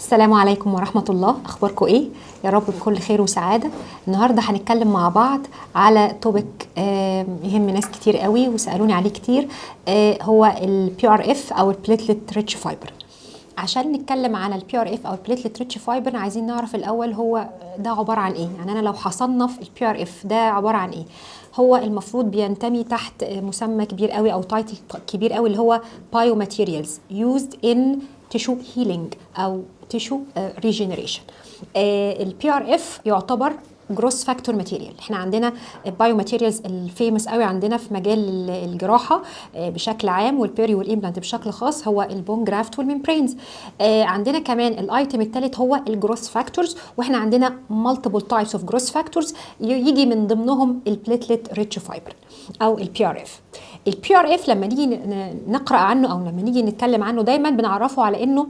السلام عليكم ورحمة الله. أخباركم إيه؟ يا رب بكل خير وسعادة. النهاردة هنتكلم مع بعض على توبيك يهم ناس كتير قوي وسألوني عليه كتير، هو ال PRF أو ال Platelet Rich Fiber. عشان نتكلم على ال PRF أو ال Platelet Rich Fiber عايزين نعرف الأول هو ده عبارة عن إيه. يعني أنا لو هصنف ال PRF ده عبارة عن إيه، هو المفروض بينتمي تحت مسمى كبير قوي أو تايتل كبير قوي اللي هو Biomaterials used in tissue healing أو tissue regeneration. ال PRF يعتبر جروس فاكتور ماتيريال. احنا عندنا البايو ماتيريالز الفيمس قوي عندنا في مجال الجراحه بشكل عام، والبيري والامبلانت بشكل خاص هو البون جرافت والممبرينز. عندنا كمان الايتم الثالث هو الجروس فاكتورز، واحنا عندنا مالتيبل تايبس اوف جروس فاكتورز يجي من ضمنهم البليتلت ريتش فايبر او البي ار اف. البي ار اف لما نيجي نقرا عنه او لما نيجي نتكلم عنه دايما بنعرفه على انه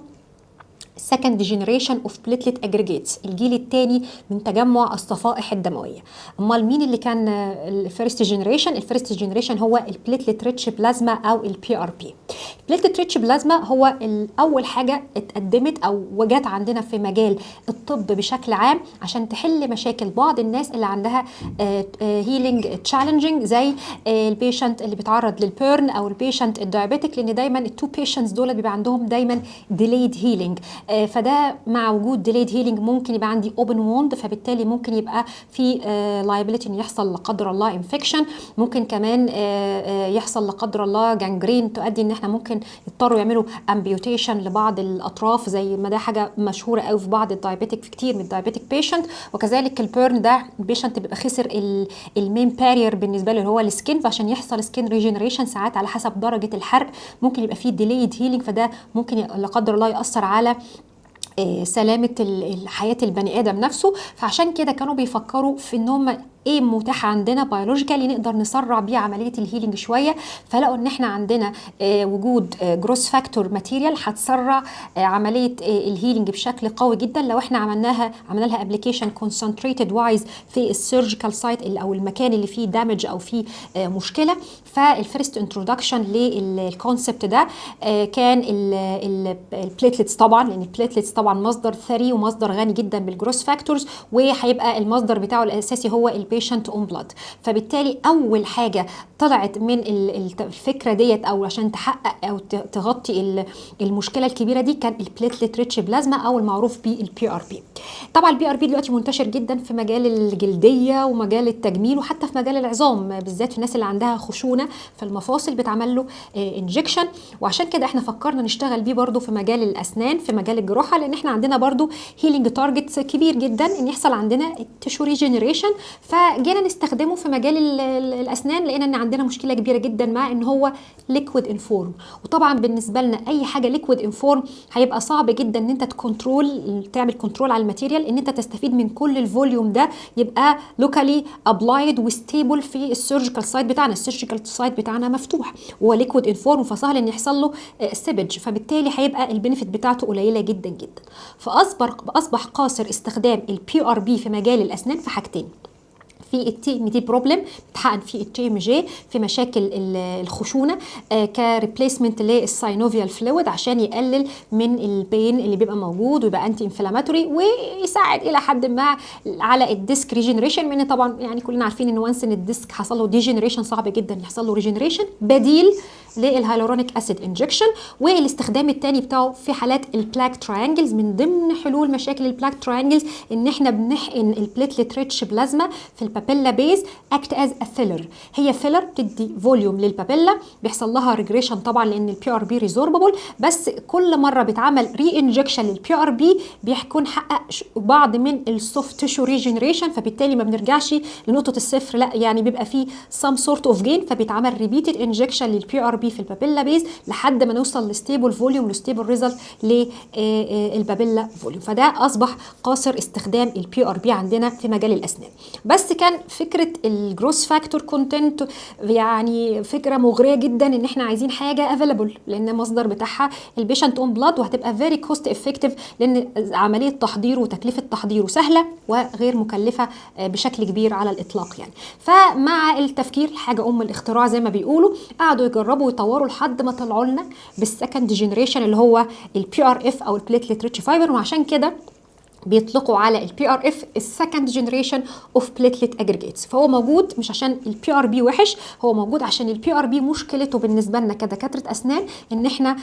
second generation of platelet aggregates، الجيل الثاني من تجمع الصفائح الدمويه. امال مين اللي كان الفيرست جنريشن؟ الفيرست جنريشن هو البليتلت ريتش بلازما او البي ار بي. البليتلت ريتش بلازما هو اول حاجه اتقدمت او وجت عندنا في مجال الطب بشكل عام عشان تحل مشاكل بعض الناس اللي عندها هيلينج تشالنجينج، زي البيشنت اللي بيتعرض للبيرن او البيشنت الدايابيتك، لان دايما التو بيشنتس دول بيبقى عندهم دايما ديليد هيلينج. فده مع وجود ديليد هيلينج ممكن يبقى عندي اوبن ووند، فبالتالي ممكن يبقى في لايبيليتي ان يحصل لا قدر الله انفكشن، ممكن كمان يحصل لا قدر الله جانجرين تؤدي ان احنا ممكن يضطروا يعملوا امبيوتيشن لبعض الاطراف، زي ما ده حاجه مشهوره قوي في بعض الدايابيتك، في كتير من الدايابيتك بيشنت. وكذلك البيرن ده البيشنت بيبقى خسر المين بارير بالنسبه له اللي هو السكين، فعشان يحصل سكين ريجنريشن ساعات على حسب درجه الحرق ممكن يبقى فيه ديليد هيلينج، فده ممكن لا قدر الله ياثر على سلامة حياة البني آدم نفسه. فعشان كده كانوا بيفكروا في ان هم ايه متاح عندنا بيولوجيكالي نقدر نسرع بيه عمليه الهيلينج شويه، فلقوا ان احنا عندنا وجود جروس فاكتور ماتيريال هتسرع عمليه الهيلينج بشكل قوي جدا لو احنا عملنا لها ابلكيشن كونسنتريتد وايز في السيرجيكال سايت او المكان اللي فيه دامج او فيه مشكله. فالفيرست انترودكشن للكونسبت ده كان البليتلتس طبعا، لان البليتلتس طبعا مصدر ثري ومصدر غني جدا بالجروس فاكتورز، وهيبقى المصدر بتاعه الاساسي هو البيشنت اون بلاد. فبالتالي اول حاجه طلعت من الفكره ديت او عشان تحقق او تغطي المشكله الكبيره دي كان البليتلت ريتش بلازما او المعروف بالبي ار بي. طبعا البي ار بي دلوقتي منتشر جدا في مجال الجلديه ومجال التجميل وحتى في مجال العظام، بالذات في الناس اللي عندها خشونه في المفاصل بتعمل له انجكشن. وعشان كده احنا فكرنا نشتغل بيه برده في مجال الاسنان، في مجال الجراحه، لان احنا عندنا برده هيلينج تارجتس كبير جدا ان يحصل عندنا تيشو ريجنريشن، فجينا نستخدمه في مجال الاسنان لقينا ان عندنا مشكله كبيره جدا مع ان هو ليكويد انفورم. وطبعا بالنسبه لنا اي حاجه ليكويد انفورم هيبقى صعب جدا ان انت تعمل كنترول على الماتيريال، ان انت تستفيد من كل الفوليوم ده يبقى لوكالي ابلايد وستيبل في السيرجيكال سايت بتاعنا. السيرجيكال سايت بتاعنا مفتوح وهو ليكويد انفورم، فسهل ان يحصل له سيبج، فبالتالي هيبقى البنفيت بتاعته قليله جدا جدا. فاصبح قاصر استخدام البي ار بي في مجال الاسنان في حاجتين: في التي ام دي بروبلم بتحقن في التي ام جي في مشاكل الخشونه كريبليسمنت للساينوفيال فلويد عشان يقلل من البين اللي بيبقى موجود ويبقى انتي انفلاماتوري، ويساعد الى حد ما على الديسك ريجنريشن، لان طبعا يعني كلنا عارفين ان وانس ان الديسك حصل له ديجنريشن صعب جدا يحصل له ريجنريشن. بديل للهيالورونيك اسيد انجكشن. والاستخدام الثاني بتاعه في حالات البلاك تراينجلز. من ضمن حلول مشاكل البلاك تراينجلز ان احنا بنحقن البليتلت ريتش بلازما في البابيلا بيز اكت از ا فيلر. هي فيلر بتدي فوليوم للبابيلا، بيحصل لها ريجريشن طبعا لان البي ار بي ريزوربابل، بس كل مره بيتعمل ري انجكشن للبي ار بي بيكون حقق بعض من السوفت تيشو ريجنريشن، فبالتالي ما بنرجعش لنقطه الصفر، لا يعني بيبقى فيه سام سورت اوف جين، فبيتعمل ريبيتد انجكشن للبي ار بي في البابيلا بيز لحد ما نوصل لستيبل فوليوم لستيبل ريزلت للبابيلا فوليوم. فده اصبح قاصر استخدام البي ار بي عندنا في مجال الاسنان. بس كان فكره الجروس فاكتور كونتنت يعني فكره مغريه جدا ان احنا عايزين حاجه افيلابل، لان المصدر بتاعها البيشنت اون بلاد، وهتبقى فيري كوست افكتيف لان عمليه تحضيره وتكلفه تحضيره سهله وغير مكلفه بشكل كبير على الاطلاق يعني. فمع التفكير حاجه الاختراع زي ما بيقولوا، قعدوا يجربوا وطوروا لحد ما طلعوا لنا بالسكند جنريشن اللي هو البي ار اف او البليتلت ريتش فايبر، وعشان كده بيطلقوا على البي ار اف السكند جنريشن اوف بليتلت اجريجيتس. فهو موجود مش عشان البي ار بي وحش، هو موجود عشان البي ار بي مشكلته بالنسبه لنا كدكاتره اسنان ان احنا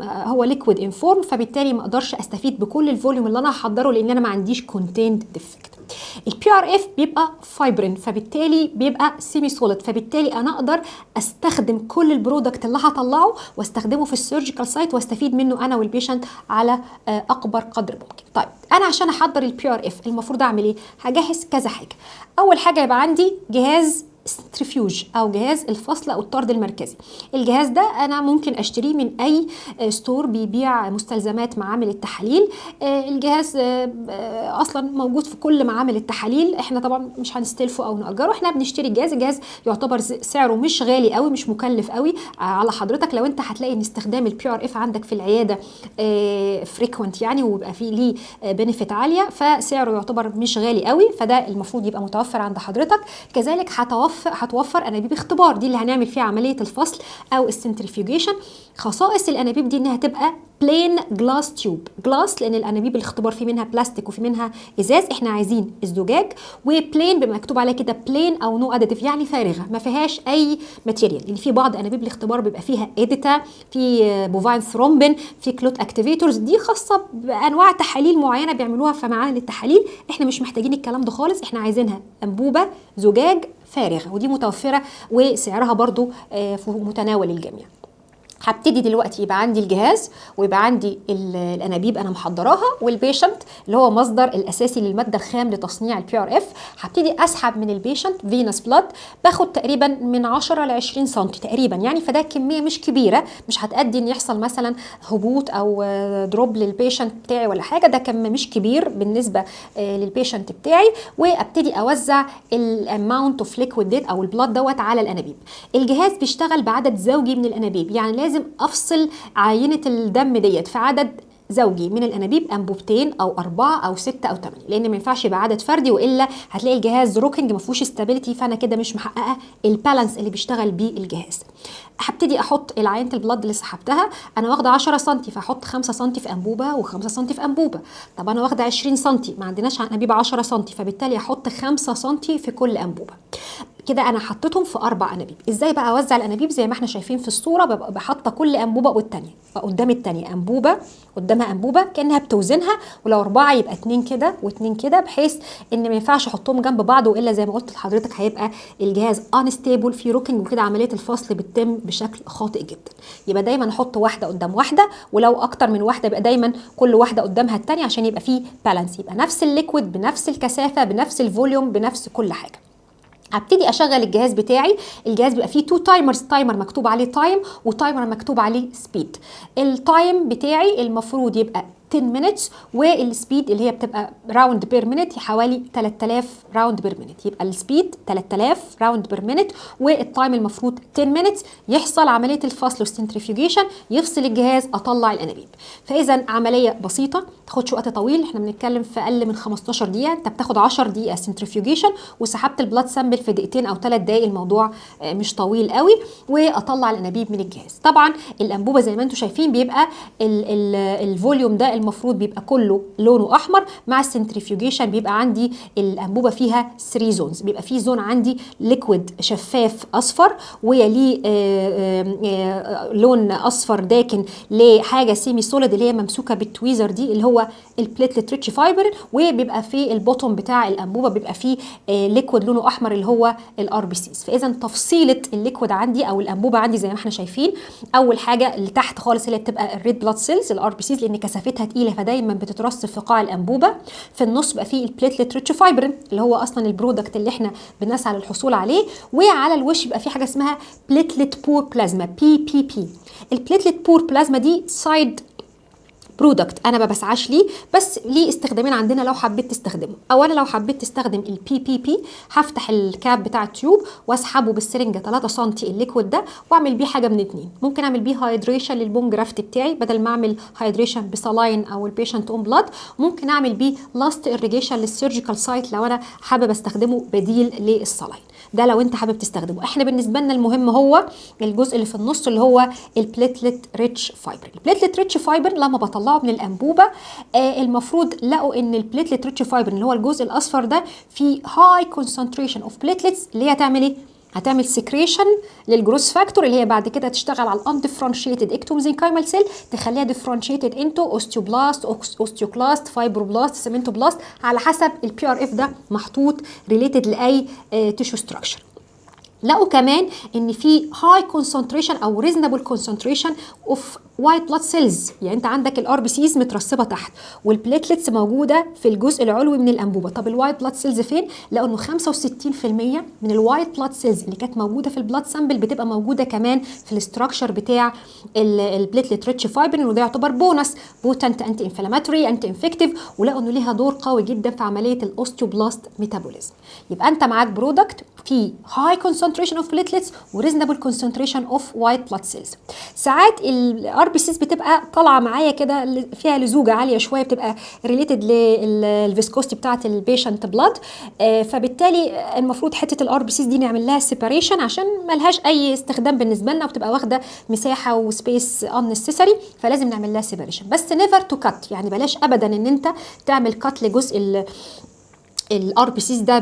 هو ليكويد ان فورم، فبالتالي ما اقدرش استفيد بكل الفوليوم اللي انا هحضره لان انا ما عنديش كونتيند ديفكت. البي ار اف بيبقى فايبرين، فبالتالي بيبقى سيمي سوليد، فبالتالي انا اقدر استخدم كل البرودكت اللي هطلعه واستخدمه في السيرجيكال سايت واستفيد منه انا والبيشنت على اكبر قدر ممكن. طيب انا عشان احضر البي ار اف المفروض اعمل ايه؟ هجهز كذا حاجه. اول حاجه يبقى عندي جهاز سنترفيوج او جهاز الفصل او الطرد المركزي. الجهاز ده انا ممكن اشتريه من اي ستور بيبيع مستلزمات معامل التحاليل. الجهاز اصلا موجود في كل معامل التحاليل، احنا طبعا مش هنستلفه او نأجره، احنا بنشتري الجهاز يعتبر سعره مش غالي قوي، مش مكلف قوي على حضرتك. لو انت هتلاقي ان استخدام البي ار اف عندك في العياده فريكوينت يعني ويبقى فيه ليه بنفيت عاليه، فسعره يعتبر مش غالي قوي، فده المفروض يبقى متوفر عند حضرتك. كذلك هتوفر انابيب اختبار، دي اللي هنعمل فيها عمليه الفصل او السنترفيوجيشن. خصائص الانابيب دي انها تبقى بلين جلاس تيوب، جلاس لان الانابيب الاختبار في منها بلاستيك وفي منها ازاز، احنا عايزين الزجاج، وبلين بما مكتوب عليها كده بلين او نو اديتيف يعني فارغه ما فيهاش اي ماتيريال، لان في بعض انابيب الاختبار بيبقى فيها اديتا، في بوفاين ثرومبين، في كلوت اكتيفيتورز، دي خاصه بانواع تحاليل معينه بيعملوها في معامل التحاليل. احنا مش محتاجين الكلام ده خالص، احنا عايزينها انبوبه زجاج فارغه، ودي متوفره وسعرها برضو في متناول الجميع. هبتدي دلوقتي يبقى عندي الجهاز ويبقى عندي الانابيب انا محضراها، والبيشنت اللي هو مصدر الاساسي للماده الخام لتصنيع البي ار اف. هبتدي اسحب من البيشنت فينس بلاد، باخد تقريبا من 10 ل 20 سم تقريبا يعني، فده كميه مش كبيره، مش هتأدي ان يحصل مثلا هبوط او دروب للبيشنت بتاعي ولا حاجه، ده كم مش كبير بالنسبه للبيشنت بتاعي. وابتدي اوزع الاماونت اوف ليكويد ديت او البلاد دوت على الانابيب. الجهاز بيشتغل بعدد زوجي من الانابيب، يعني لازم افصل عينه الدم ديت في عدد زوجي من الانابيب، انبوبتين او 4 او 6 او 8، لان ما ينفعش يبقى عدد فردي والا هتلاقي الجهاز روكينج ما فيهوش استابيليتي، فانا كده مش محققه البالانس اللي بيشتغل بيه الجهاز. هبتدي احط العينه البلاد اللي سحبتها، انا واخده 10 سم فاحط 5 سم في انبوبه و5 سم في انبوبه. طب انا واخده 20 سم، ما عندناش انابيب 10 سم، فبالتالي احط 5 سم في كل انبوبه. كده انا حطيتهم في 4 انابيب. ازاي بقى اوزع الانابيب؟ زي ما احنا شايفين في الصوره، ببقى بحاطه كل انبوبه والثانيه قدام الثانيه، انبوبه قدامها انبوبه كانها بتوزنها، ولو 4 يبقى 2 كده و2 كده، بحيث ان ما ينفعش احطهم جنب بعض والا زي ما قلت لحضرتك هيبقى الجهاز انستيبل في روكينج، وكده عمليه الفصل بتتم بشكل خاطئ جدا. يبقى دايما احط واحده قدام واحده، ولو اكتر من واحده يبقى دايما كل واحده قدامها الثانيه عشان يبقى فيه بالانس، يبقى نفس الليكويد بنفس الكثافه بنفس الفوليوم بنفس كل حاجه. هبتدي اشغل الجهاز بتاعي. الجهاز بيبقى فيه 2 تايمرز، تايمر مكتوب عليه تايم وتايمر مكتوب عليه سبيد. التايم بتاعي المفروض يبقى 10 minutes، والسبيد اللي هي بتبقى راوند بير مينيت حوالي 3000 راوند بير مينيت، يبقى السبيد 3000 راوند بير مينيت، والتايم المفروض 10 minutes. يحصل عمليه الفصل والسنترفيوجيشن، يفصل الجهاز، اطلع الانابيب. فاذا عمليه بسيطه ما تاخدش وقت طويل، احنا بنتكلم في اقل من 15 دقيقه، انت بتاخد 10 دقيقه سنترفيوجيشن وسحبت البلاد سامبل في دقيقتين او 3 دقائق، الموضوع مش طويل قوي، واطلع الانابيب من الجهاز. طبعا الانبوبه زي ما انتم شايفين بيبقى الفوليوم ده المفروض بيبقى كله لونه احمر، مع السنترفيوجيشن بيبقى عندي الانبوبه فيها 3 زونز، بيبقى في زون عندي ليكويد شفاف اصفر، ويليه لون اصفر داكن لحاجه سيمي سوليد اللي هي ممسوكه بالتويزر دي اللي هو البليتلت ريتش فايبر، وبيبقى في البوتوم بتاع الانبوبه بيبقى فيه ليكويد لونه احمر اللي هو الار بي سيز. فاذا تفصيله الليكويد عندي او الانبوبه عندي زي ما احنا شايفين، اول حاجه اللي تحت خالص اللي بتبقى الريد بلاد سيلز الار بي سيز، لان كثافتها تقيله فدايما بتترص في قاع الانبوبه. في النص بقى فيه البليتلت ريتش فايبرين اللي هو اصلا البرودكت اللي احنا بنسعى للحصول عليه، وعلى الوش يبقى في حاجه اسمها بليتلت بور بلازما PPP. البليتلت بور بلازما دي سايد برودكت انا ما بسعاش ليه، بس ليه استخدامين عندنا لو حبيت تستخدمه. اولا لو حبيت تستخدم البي بي بي، هفتح الكاب بتاع التيوب واسحبه بالسرنجه 3 سم الليكويد ده، واعمل بيه حاجه من اتنين. ممكن اعمل بيه هايدريشن للبون جرافت بتاعي بدل ما اعمل هايدريشن بسلاين او البيشنت اون بلاد، ممكن اعمل بيه لاست اريجيشن للسيرجيكال سايت لو انا حابب استخدمه بديل للسلاين. ده لو انت حابب تستخدمه. احنا بالنسبه لنا المهم هو الجزء اللي في النص اللي هو البليتلت ريتش فايبر. البليتلت ريتش فايبر لما بطلعه من الانبوبه المفروض لقوا ان البليتلت ريتش فايبر اللي هو الجزء الاصفر ده فيه هاي كونسنتريشن اوف بليتلتس اللي هي هتعمل ايه؟ هتعمل سكريشن للجروس فاكتور اللي هي بعد كده هتشتغل على الاندفرنشيتد اكتوميزنكايمال سيل تخليها ديفرنشيتد انتو اوستيوبلاست، اوستيوكلاست، فايبروبلاست، سيمنتوبلاست، على حسب البي ار اف ده محطوط ريليتد لاي تيشو ستراكشر. لقوا كمان ان في هاي كونسنتريشن او ريزونبل كونسنتريشن اوف وايت بلاد سيلز، يعني انت عندك الار بي سيز مترسبه تحت والبليتلتس موجوده في الجزء العلوي من الانبوبه. طب الوايت بلاد سيلز فين؟ لقوا انه 65% من الوايت بلاد سيلز اللي كانت موجوده في البلاد سامبل بتبقى موجوده كمان في الاستراكشر بتاع البليتلت ريتش فايبر، وده يعتبر بونس بوتنت انتي انفلاماتوري انتي انفكتيف، ولقوا انه ليها دور قوي جدا في عمليه الاوستيوبلاست ميتابوليزم. يبقى انت معاك برودكت في هاي concentration of platelets و reasonable concentration of white blood cells. ساعات الار بي سيز بتبقى طالعه معايا كده فيها لزوجه عاليه شويه، بتبقى ريليتد للفيسكوستي بتاعه البيشنت بلاد، فبالتالي المفروض حته الار بي سيز دي نعمل لها سيباريشن عشان ملهاش اي استخدام بالنسبه لنا وبتبقى واخده مساحه وسبيس unnecessary، فلازم نعمل لها سيباريشن. بس نيفر تو كات، يعني بلاش ابدا ان انت تعمل كات لجزء الار بي سيز ده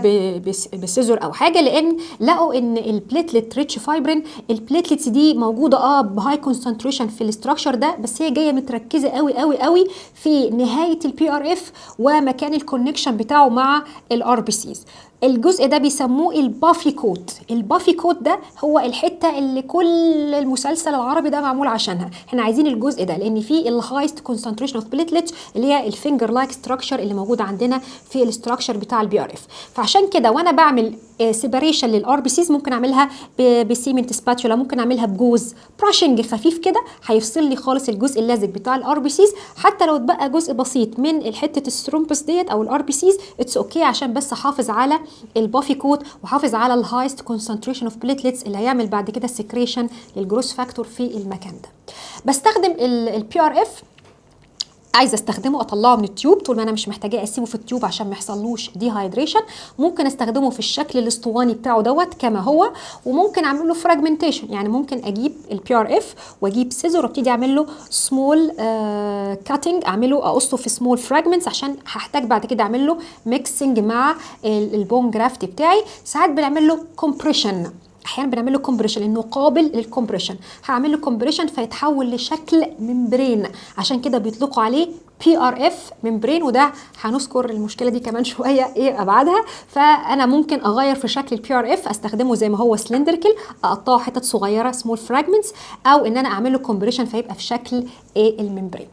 بسيزور او حاجه، لان لقوا ان البليتلت ريتش فايبرين البليتلتس دي موجوده بهاي كونسنتريشن في الاستراكشر ده، بس هي جايه متركزه قوي قوي قوي في نهايه البي ار اف ومكان الكونكشن بتاعه مع الار بي سيز. الجزء ده بيسموه البافي كوت. البافي كوت ده هو الحته اللي كل المسلسل العربي ده معمول عشانها. احنا عايزين الجزء ده لان فيه الهايست كونسنتريشن اوف بليتلت اللي هي الفينجر لايك ستراكشر اللي موجود عندنا في الاستراكشر بتاع البي ار اف. فعشان كده وانا بعمل سيباريشن للار بي سيز ممكن اعملها بسيمنت سباتولا، ممكن اعملها بجوز براشنج خفيف كده هيفصل لي خالص الجزء اللازق بتاع الار بي سيز. حتى لو اتبقى جزء بسيط من الحته الثرومبس ديت او الار بي سيز اتس اوكي، عشان بس احافظ على البافي كوت وحافظ على الهايست كونسنتريشن اوف بليتلتس اللي هيعمل بعد كده سكريشن للجروس فاكتور في المكان ده. بستخدم البي ار اف، عايزه استخدمه اطلعه من التيوب طول ما انا مش محتاجاه اسيبه في التيوب عشان ما يحصلوش دي هايدريشن. ممكن استخدمه في الشكل الاسطواني بتاعه دوت كما هو، وممكن اعمل له فراجمنتيشن، يعني ممكن اجيب البي ار اف واجيب سيزر وابتدي اعمل له سمول كاتنج، اعمله اقصه في سمول فراجمنتس عشان هحتاج بعد كده اعمل له ميكسنج مع البون جرافت بتاعي. ساعات بنعمل له كومبريشن، احيانا بنعمل له كومبريشن لانه قابل للكومبريشن، هعمل له كومبريشن فيتحول لشكل ممبرين، عشان كده بيطلقوا عليه بي ار اف ممبرين. وده هنذكر المشكله دي كمان شويه ايه ابعادها. فانا ممكن اغير في شكل البي ار اف، استخدمه زي ما هو سلندركل، اقطعه حتت صغيره سمول فراجمنتس، او ان انا اعمل له كومبريشن فيبقى في شكل الممبرين.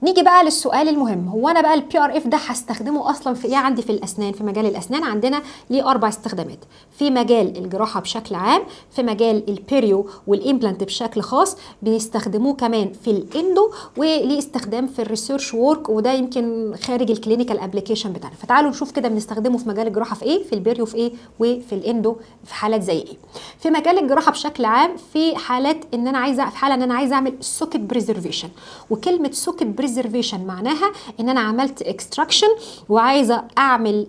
نيجي بقى للسؤال المهم، هو انا بقى البي ار اف ده هستخدمه اصلا في ايه عندي في الاسنان؟ في مجال الاسنان عندنا ليه 4 استخدامات، في مجال الجراحه بشكل عام، في مجال البيريو والامبلانت بشكل خاص، بيستخدموه كمان في الاندو، وليه استخدام في الريسيرش وورك، وده يمكن خارج الكلينيكال ابلكيشن بتاعنا. فتعالوا نشوف كده بنستخدمه في مجال الجراحه في ايه، في البيريو في ايه، وفي الاندو في حالات زي ايه. في مجال الجراحه بشكل عام في حالات ان انا عايزه، في حاله ان انا عايزه اعمل سوكت بريزرفيشن، وكلمه سوكت بريزرفيشن معناها ان انا عملت اكستراكشن وعايزه اعمل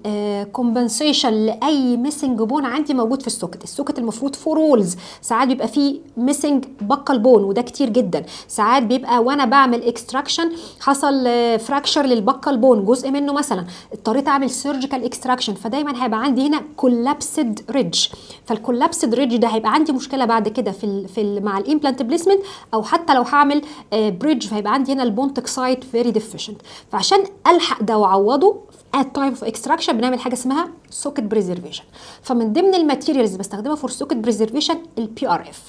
كومبنسيشن لاي ميسنج بون عندي موجود في السوكت. السوكت المفروض 4 رولز، ساعات بيبقى فيه ميسنج بقل بون وده كتير جدا، ساعات بيبقى وانا بعمل اكستراكشن حصل فراكشر للبقل بون جزء منه مثلا، اضطريت اعمل سيرجيكال اكستراكشن، فدايما هيبقى عندي هنا كولابسد ريدج. فالكولابسد ريدج ده هيبقى عندي مشكله بعد كده في مع الامبلانت بليسمنت، او حتى لو هعمل بريدج فهيبقى عندي هنا البونتك سايت فيري ديفيشنت. فعشان الحق ده واعوضه at time of extraction بنعمل حاجه اسمها socket preservation. فمن ضمن الماتيريالز اللي بستخدمها فور socket preservation البي ار اف.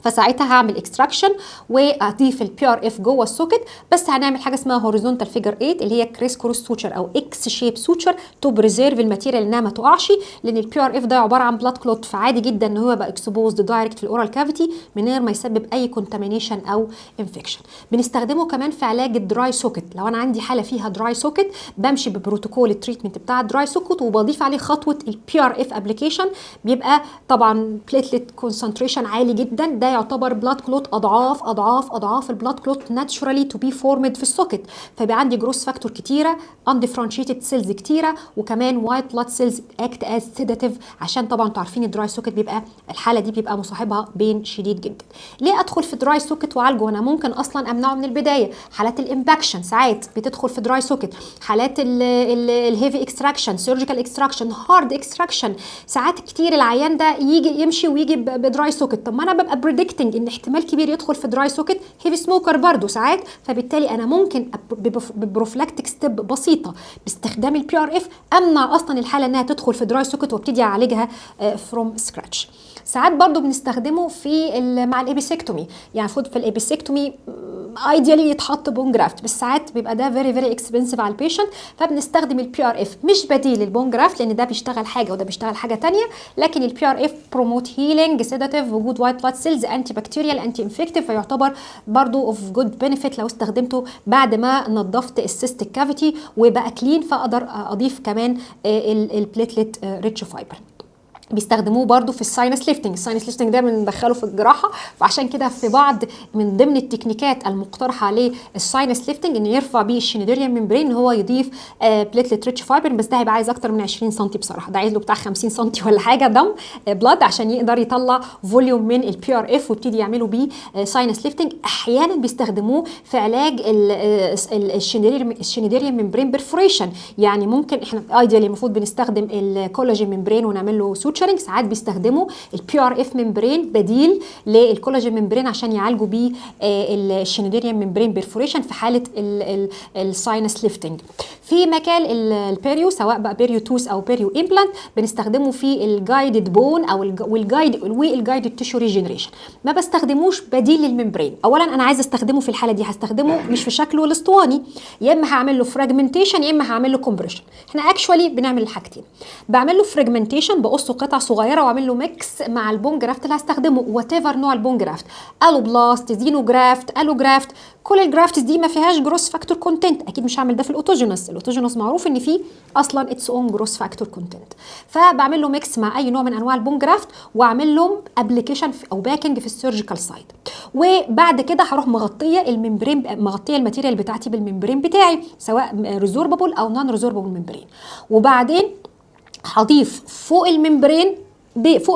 فساعتها هعمل اكستراكشن واضيف البي ار اف جوه السوكت، بس هنعمل حاجه اسمها هوريزونتال فيجر 8 اللي هي كريس كروس سوتشر او اكس شيب سوتشر تو بريزيرف الماتيريال انها ما تقعش، لان البي ار اف ده عباره عن بلاد كلوت، فعادي جدا ان هو يبقى اكسبوزد دايركت في الاورال كافيتي من غير ما يسبب اي كونتامينيشن او انفكشن. بنستخدمه كمان في علاج الدراي سوكت. لو انا عندي حاله فيها دراي سوكت بمشي ببروتوكول التريتمنت بتاع الدراي سوكت وبضيف عليه خطوه البي ار اف ابلكيشن، بيبقى طبعا بليتلت كونسنتريشن عالي جدا، ده يعتبر بلاد كلوت اضعاف اضعاف اضعاف البلاد كلوت ناتشورالي تو بي فورمد في السوكت. فبقى عندي جروس فاكتور كتيره، اندفرنشيتد سيلز كتيره، وكمان وايت بلاد سيلز اكت از سيداتيف، عشان طبعا انتوا عارفين الدراي سوكت بيبقى الحاله دي بيبقى مصاحبها بين شديد جدا. ليه ادخل في دراي سوكت واعالجه؟ انا ممكن اصلا امنعه من البدايه. حالات الامباكشن ساعات بتدخل في دراي سوكت، حالات الهيفي اكستراكشن، سيرجيكال اكستراكشن، هارد اكستراكشن، ساعات كتير العيان ده يجي يمشي ويجي بدراي سوكت. طب ما انا ببقى بريدكتنج ان احتمال كبير يدخل في دراي سوكت، هيفي سموكر برضو ساعات، فبالتالي انا ممكن ببروفلاكتيك ستيب بسيطه باستخدام البي ار اف امنع اصلا الحاله انها تدخل في دراي سوكت وابتدي اعالجها فروم سكراتش. ساعات برضو بنستخدمه في مع الابيسكتومي، يعني المفروض في الابيسكتومي ايديالي يتحط بون جرافت، بس ساعات بيبقى ده فيري اكسبنسيف على البيشنت، فبنستخدم البي ار اف مش بديل للبون جرافت، لان ده بيشتغل حاجه وده بيشتغل حاجه ثانيه. لكن البي ار اف بروموت هيلينج، سيداتيف، وجود وايت بلاد سيلز، انتي بكتيريال، انتي انفكتيف، فيعتبر برضو اوف جود بنفيت لو استخدمته بعد ما نظفت السيستيك كافيتي وبقى كلين، فاقدر اضيف كمان البليتلت ريتش فايبر. بيستخدموه برضو في الساينس ليفتنج. الساينس ليفتنج ده بندخله في الجراحه، فعشان كده في بعض من ضمن التكنيكات المقترحه للساينس ليفتنج ان يرفع بيه الشينيديريان ممبرين، ان هو يضيف بليتلت ريتش فايبر، بس ده هيبقى عايز اكتر من 20 سم بصراحه، ده عايز له بتاع 50 سم ولا حاجه دم بلاد عشان يقدر يطلع فوليوم من البي ار اف ويبتدي يعملوا بيه ساينس ليفتنج. احيانا بيستخدموه في علاج الشينيديريان ممبرين بيرفوريشن، يعني ممكن احنا ايديالي المفروض بنستخدم الكولاجين ممبرين ونعمل له سوتشر، ساعات بيستخدموا البي ار اف ممبرين بديل للكولاجين ممبرين عشان يعالجوا بيه الشينيديريان ممبرين بيرفوريشن في حاله الساينس ليفتنج. في مكان البيريو، سواء بقى بيريو توس او بيريو امبلانت، بنستخدمه في الجايدد بون او والجايدد تيشو ريجنريشن. ما بستخدموش بديل للممبرين. اولا انا عايزه استخدمه في الحاله دي، هستخدمه مش في شكله الاسطواني، يا اما هعمل له فراجمنتيشن يا اما هعمل له كومبريشن. احنا اكشوالي بنعمل الحاجتين، بعمل له فراجمنتيشن بقصه قطع صغيره واعمل له ميكس مع البون جرافت اللي هستخدمه، وات ايفر نوع البون جرافت، الوبلاست، زينو جرافت، الو جرافت، كل الجرافتس دي ما فيهاش جروس فاكتور كونتنت. اكيد مش هعمل ده في الاوتوجينوس. الاوتوجينوس معروف ان فيه اصلا اتس اون جروس فاكتور كونتنت، فبعمل له ميكس مع اي نوع من انواع البون جرافت واعمل له ابلكيشن او باكنج في السيرجيكال سايد. وبعد كده هروح مغطيه الممبرين، مغطيه الماتيريال بتاعتي بالممبرين بتاعي، سواء ريزوربابل او نون ريزوربابل ممبرين. وبعدين هضيف فوق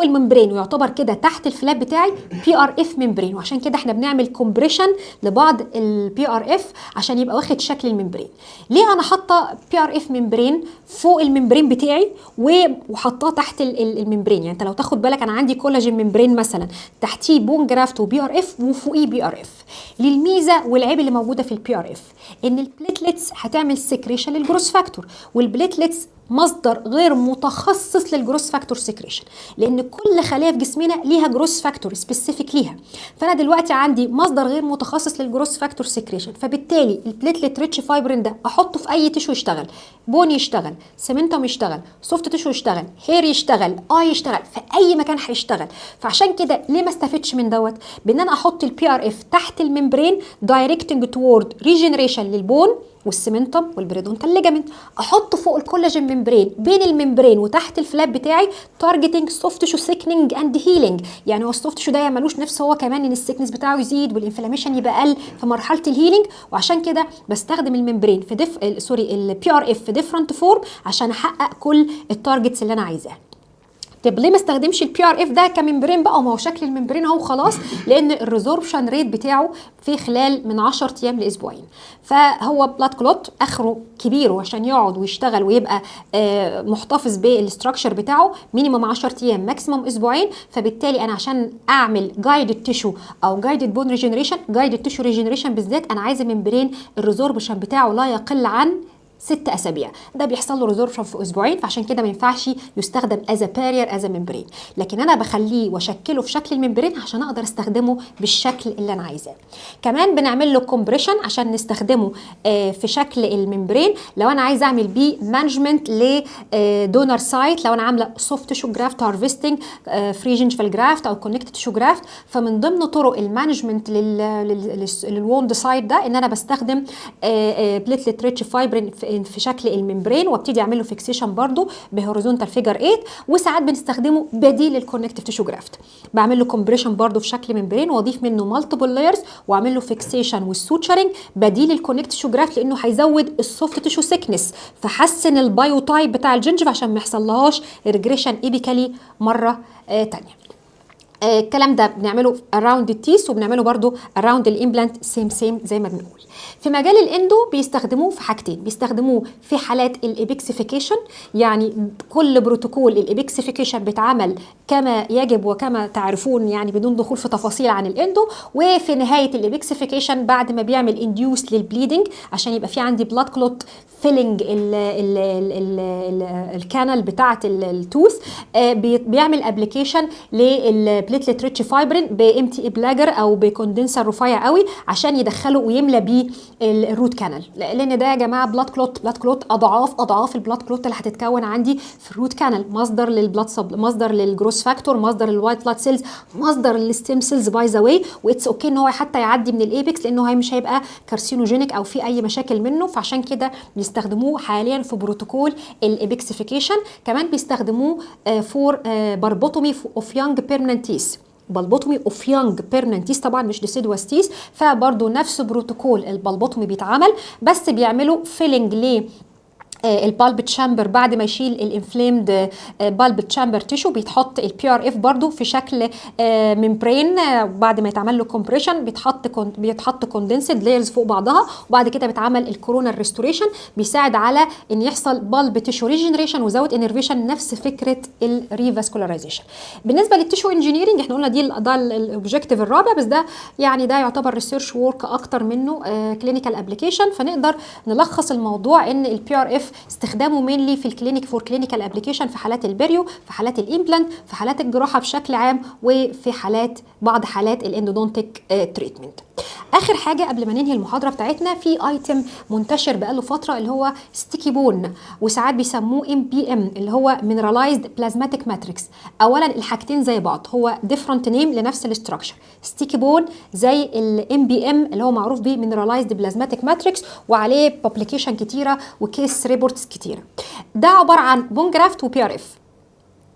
الممبرين ويعتبر كده تحت الفلاب بتاعي بي ار اف ممبرين، وعشان كده احنا بنعمل كومبريشن لبعض البي ار اف عشان يبقى واخد شكل الممبرين. ليه انا حاطه بي ار اف ممبرين فوق الممبرين بتاعي وحطاه تحت الممبرين؟ يعني انت لو تاخد بالك انا عندي كولاجين ممبرين مثلا، تحتيه بون جرافت وبي ار اف وفوقيه بي ار اف. للميزه والعيب اللي موجوده في البي ار اف ان البليتلتس هتعمل سكريشن للجروس فاكتور، والبليتلتس مصدر غير متخصص للجروس فاكتور سكريشن، لان كل خليه في جسمنا ليها جروس فاكتور سبيسيفيك ليها. فانا دلوقتي عندي مصدر غير متخصص للجروس فاكتور سكريشن، فبالتالي البليتلت ريتش فايبرين ده احطه في اي تيشو يشتغل، بون يشتغل، سيمنتوم يشتغل، سوفت تيشو يشتغل، هير يشتغل، اي يشتغل، في اي مكان هيشتغل. فعشان كده ليه ما استفدش من دوت بان انا احط البي ار اف تحت الممبرين دايركتنج توورد ريجنريشن للبون والسيمنتوم والبريدونتال ليجامنت، احط فوق الكولاجين ممبرين بين الممبرين وتحت الفلاب بتاعي تارجتنج سوفت تيشو سيكنينج اند هيلينج. يعني هو السوفت تيشو ده ملوش نفس هو كمان ان السيكنس بتاعه يزيد والانفلاميشن يبقى اقل في مرحله الهيلينج، وعشان كده بستخدم الممبرين في البي ار اف في ديفرنت فورم عشان احقق كل التارجتس اللي انا عايزاها. طب ليه ما استخدمش البي ار اف ده كممبرين بقى؟ ما هو شكل الممبرين اهو خلاص، لان الريزوربشن ريت بتاعه في خلال من 10 ايام لاسبوعين. فهو بلاد كلوت اخره كبير عشان يقعد ويشتغل ويبقى محتفظ بالاستراكشر بتاعه مينيمم 10 ايام ماكسيمم اسبوعين. فبالتالي انا عشان اعمل جايدد تيشو او جايدد بون ريجنريشن، جايدد تيشو ريجنريشن بالذات، انا عايزه ممبرين الريزوربشن بتاعه لا يقل عن 6 اسابيع. ده بيحصل له ريزوربشن في اسبوعين، فعشان كده ما ينفعش يستخدم از بارير از ممبرين، لكن انا بخليه واشكله في شكل الممبرين عشان اقدر استخدمه بالشكل اللي انا عايزاه. كمان بنعمل له كومبريشن عشان نستخدمه في شكل الممبرين لو انا عايزه اعمل بيه مانجمنت لدونر سايت، لو انا عامله سوفت تيشو جرافت هارفستنج، فري جينجفال جرافت او كونكتد تيشو جرافت. فمن ضمن طرق المانجمنت للووند سايت ده ان انا بستخدم بليتلت ريتش فايبرين في شكل الممبرين وابتدي اعمل له فيكسيشن برده بهوريزونتال فيجر 8. وساعات بنستخدمه بديل للكونكتيف تيشو جرافت، بعمل له كومبريشن برده في شكل ممبرين واضيف منه مالتيبل لايرز واعمل له فيكسيشن والسوتشرنج بديل للكونكتيف تيشو جرافت، لانه هيزود السوفت تيشو سيكنس فحسن البايو تايب بتاع الجنجف عشان ما يحصلهاش ريجريشن ايبيكالي مره تانيه. الكلام ده بنعمله اراوند التيس وبنعمله برضو اراوند الامبلانت سيم زي ما بنقول. في مجال الاندو بيستخدموه في حاجتين، بيستخدموه في حالات الابيكسيفيكيشن، يعني كل بروتوكول الابيكسيفيكيشن بيتعمل كما يجب وكما تعرفون يعني بدون دخول في تفاصيل عن الاندو. وفي نهايه الابيكسيفيكيشن بعد ما بيعمل انديوس للبليدنج عشان يبقى في عندي بلاد كلوت فيلنج الكانال بتاعه التوث، بيعمل ابلكيشن للبليتلت ريتش فايبرين بام تي اي بلاجر او بكوندنسر رفيع قوي عشان يدخله ويملى بيه الروت كانال، لان ده يا جماعه بلاد كلوت اضعاف البلاد كلوت اللي هتتكون عندي في الروت كانال، مصدر للبلاد مصدر للجروس فاكتور، مصدر للوايت بلاد سيلز، مصدر للستيم سيلز باي ذا واي. واتس اوكي ان هو حتى يعدي من الايبكس لانه هي مش هيبقى كارسينوجينيك او في اي مشاكل منه، فعشان كده بيستخدموه حاليا في بروتوكول الابيكسيفيكيشن. كمان بيستخدموه فور باربوتومي اوف يانج بيرمننتيس، بالبوتومي اوف يانج بيرمننتيس طبعا مش ديسيدوس تيس، فبرضه نفس بروتوكول البالبوتومي بيتعمل بس بيعملوا فيلنج ليه البالب تشامبر بعد ما يشيل الانفليمد بالب تشامبر تيشو، بيتحط البي ار اف برضو في شكل ممبرين بعد ما يتعمل له كومبريشن بيتحط كوندنسد لايرز فوق بعضها، وبعد كده بيتعمل الكورونال ريستوريشن بيساعد على ان يحصل بالب تيشو ريجنريشن وزود انرفيشن، نفس فكره الريفاسكولاريزيشن. بالنسبه للتيشو انجينيرنج احنا قلنا ده الاوبجيكتيف الرابع، بس ده يعني ده يعتبر ريسيرش وورك اكتر منه كلينيكال ابلكيشن، فنقدر نلخص الموضوع ان البي ار اف استخدامه مينلي في الكلينيك فور كلينيكال ابلكيشن في حالات البريو، في حالات الامبلانت، في حالات الجراحه بشكل عام، وفي بعض حالات الاندودونتيك تريتمنت. اخر حاجه قبل ما ننهي المحاضره بتاعتنا، في ايتم منتشر بقاله فتره اللي هو ستيكي بون، وساعات بيسموه MPM اللي هو مينراليزد بلازماتيك ماتريكس. اولا الحاجتين زي بعض، هو ديفرنت نيم لنفس الاستراكشر. ستيكي بون زي الMPM اللي هو معروف بيه مينراليزد بلازماتيك ماتريكس، وعليه بابليكيشن كتيره وكيس ريبورتس كتيره. ده عباره عن بون جرافت وبي ار اف.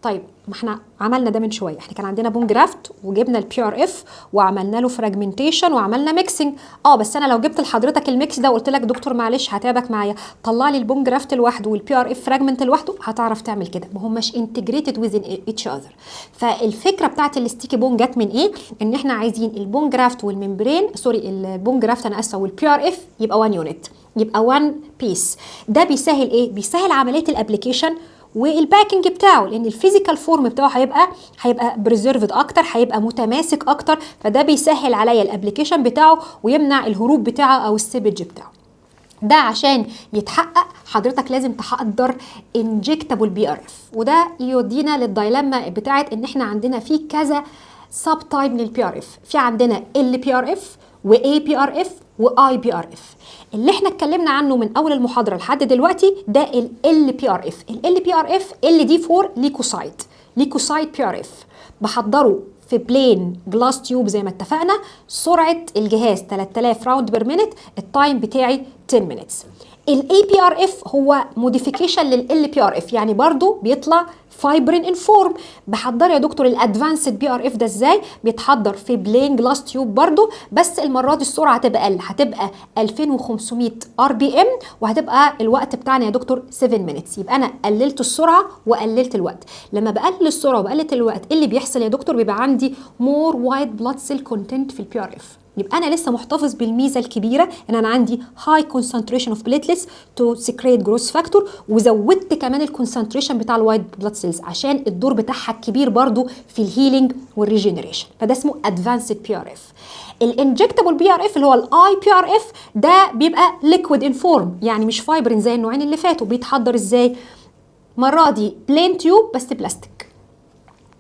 طيب ما احنا عملنا ده من شويه، احنا كان عندنا بون جرافت وجبنا البي ار اف وعملنا له فراجمنتيشن وعملنا ميكسنج. بس انا لو جبت لحضرتك الميكس ده وقلت لك دكتور معلش هتعبك معايا طلع لي البون جرافت لوحده والبي ار اف فراجمنت لوحده، هتعرف تعمل كده، ما هماش انتجريتد ويزن ايتش اذر. فالفكره بتاعت الستيكي بون جت من ايه؟ ان احنا عايزين البون جرافت والممبرين البون جرافت انا اسفه والبي ار اف يبقى 1 يونت، يبقى 1 بيس. ده بيسهل ايه؟ بيسهل عمليه الابلكيشن والباكينج بتاعه، لان الفيزيكال فورم بتاعه هيبقى بريزيرفد اكتر، هيبقى متماسك اكتر، فده بيسهل عليا الابلكيشن بتاعه ويمنع الهروب بتاعه او السيبج بتاعه. ده عشان يتحقق حضرتك لازم تحضر انجكتابل بي ار اف، وده يودينا للدايلاما بتاعت ان احنا عندنا في كذا سب تايب من البي ار اف. في عندنا ال بي ار اف واي بي ار اف واي بي ار اف. اللي احنا اتكلمنا عنه من اول المحاضره لحد دلوقتي ده ال بي ار اف. ال بي ار اف ال دي فور ليكوسايت بي ار اف، بحضره في بلين جلاس تيوب زي ما اتفقنا، سرعه الجهاز 3000 راوند بير مينت، التايم بتاعي 10 مينتس. الاي بي ار اف هو موديفيكيشن لل بي ار اف، يعني برضو بيطلع فايبرين ان فورم. بحضر يا دكتور الادفانسد بي ار اف ده ازاي؟ بيتحضر في بلين جلاس تيوب برضو، بس المره دي السرعه هتبقى اقل، هتبقى 2500 ار بي ام، وهتبقى الوقت بتاعنا يا دكتور 7 مينتس. يبقى انا قللت السرعه وقللت الوقت. لما بقلل السرعه وبقلل الوقت ايه اللي بيحصل يا دكتور؟ بيبقى عندي مور وايت بلاد سيل كونتنت في البي ار اف. يبقى انا لسه محتفظ بالميزه الكبيره ان انا عندي هاي كونسنتريشن اوف بليتلتس تو سكريت جروث فاكتور، وزودت كمان الكونسنتريشن بتاع الوايت بلاد سيلز عشان الدور بتاعها الكبير برضو في الهيلينج والريجنريشن، فده اسمه ادفانسد بي ار اف. الانجكتابل بي ار اف اللي هو الاي بي ار اف ده بيبقى ليكويد ان فورم، يعني مش فايبرين زي النوعين اللي فاتوا. بيتحضر ازاي؟ مره دي بلين تيوب بس بلاستيك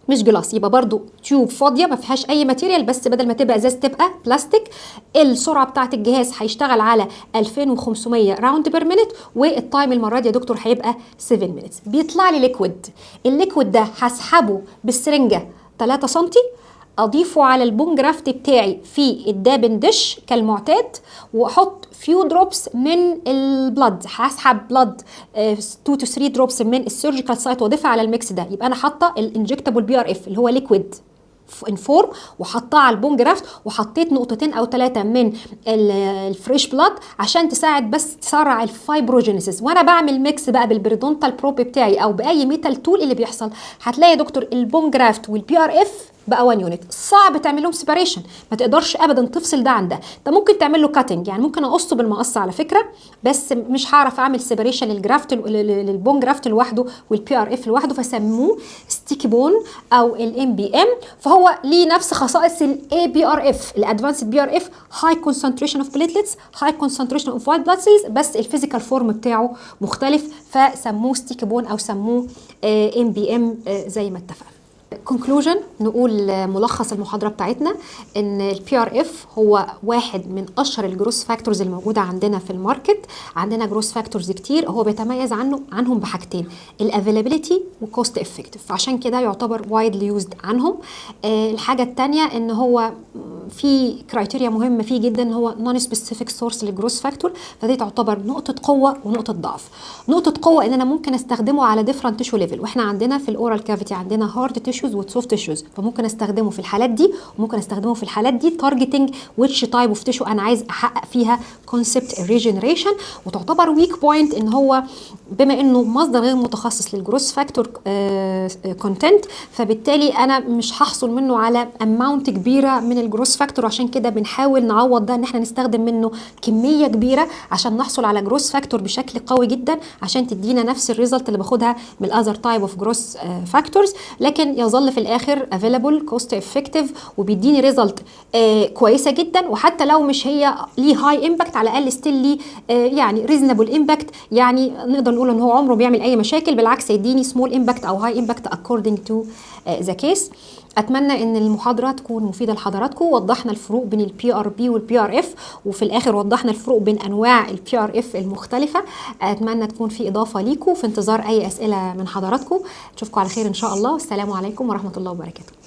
مش جلاس، يبقى برضو تيوب فاضيه ما فيهاش اي ماتيريال، بس بدل ما تبقى ازاز تبقى بلاستيك. السرعه بتاعه الجهاز هيشتغل على 2500 راوند بير مينت، والتايم المره دي يا دكتور هيبقى 7 مينتس. بيطلع لي ليكويد، الليكويد ده هسحبه بالسرنجه 3 سم اضيفه على البون جرافت بتاعي في الدابن ديش كالمعتاد، واحط فيو دروبس من البلد، هسحب بلد 2 to 3 دروبس من السيرجيكال سايت واضيفها على الميكس ده، يبقى انا حاطه الانجكتابل بي ار اف اللي هو ليكويد انفورم وحطها على البون جرافت، وحطيت نقطتين او 3 من الفريش بلاد عشان تساعد بس تسرع الفايبروجينيسيس. وانا بعمل ميكس بقى بالبريدونتال بروب بتاعي او باي ميتال تول، اللي بيحصل هتلاقي يا دكتور البون جرافت والبي ار اف بقى 1 يونت. صعب تعمل لهم سيباريشن، ما تقدرش ابدا تفصل ده عن ده. انت ممكن تعمل له كاتنج، يعني ممكن اقصه بالمقص على فكره، بس مش هعرف اعمل سيباريشن للجرافت للبون جرافت لوحده والبي ار اف لوحده، فسموه ستيكي بون او الام بي ام. فهو ليه نفس خصائص الاي بي ار اف، الادفانسد بي ار اف، هاي كونسنتريشن اوف بليتلتس، هاي كونسنتريشن اوف وايت بلاد سيلز، بس الفيزيكال فورم بتاعه مختلف، فسموه ستيكي بون او سموه ام بي ام زي ما اتفقنا. كونكلوجن، نقول ملخص المحاضره بتاعتنا ان البي ار اف هو واحد من اشهر الجروس فاكتورز الموجوده عندنا في الماركت. عندنا جروس فاكتورز كتير، هو بيتميز عنهم بحاجتين، الافيلابيلتي وكوست افكتيف، فعشان كده يعتبر وايدلي يوزد عنهم. الحاجه الثانيه ان هو في كرايتيريا مهمه فيه جدا، ان هو نون سبيسيفيك سورس للجروس فاكتور، فدي تعتبر نقطه قوه ونقطه ضعف. نقطه قوه ان انا ممكن استخدمه على ديفرنت تيشو ليفل، واحنا عندنا في الاورال كافيتي عندنا هارد تيشوز وسوفت تيشوز، فممكن استخدمه في الحالات دي وممكن استخدمه في الحالات دي تارجتنج ويتش تايب اوف تيشو انا عايز احقق فيها كونسبت الريجنريشن. وتعتبر ويك بوينت ان هو بما انه مصدر غير متخصص للجروس فاكتور كونتنت، فبالتالي انا مش هحصل منه على اماونت كبيره من الجروس فاكتور، عشان كده بنحاول نعوض ده ان احنا نستخدم منه كميه كبيره عشان نحصل على جروس فاكتور بشكل قوي جدا، عشان تدينا نفس الريزلت اللي باخدها من الاذر تايب اوف جروس فاكتورز، لكن يظل في الاخر افيلابل كوست افكتيف وبيديني ريزلت كويسه جدا. وحتى لو مش هي ليه هاي امباكت، على الاقل ستيل ليه يعني ريزونبل امباكت، يعني نقدر نقول ان هو عمره بيعمل اي مشاكل، بالعكس يديني سمول امباكت او هاي امباكت اكوردنج تو ذا كيس. اتمنى ان المحاضره تكون مفيده لحضراتكم، وضحنا الفروق بين البي ار بي والبي ار اف، وفي الاخر وضحنا الفروق بين انواع البي ار اف المختلفه. اتمنى تكون في اضافه ليكم، في انتظار اي اسئله من حضراتكم. اشوفكم على خير ان شاء الله، والسلام عليكم ورحمه الله وبركاته.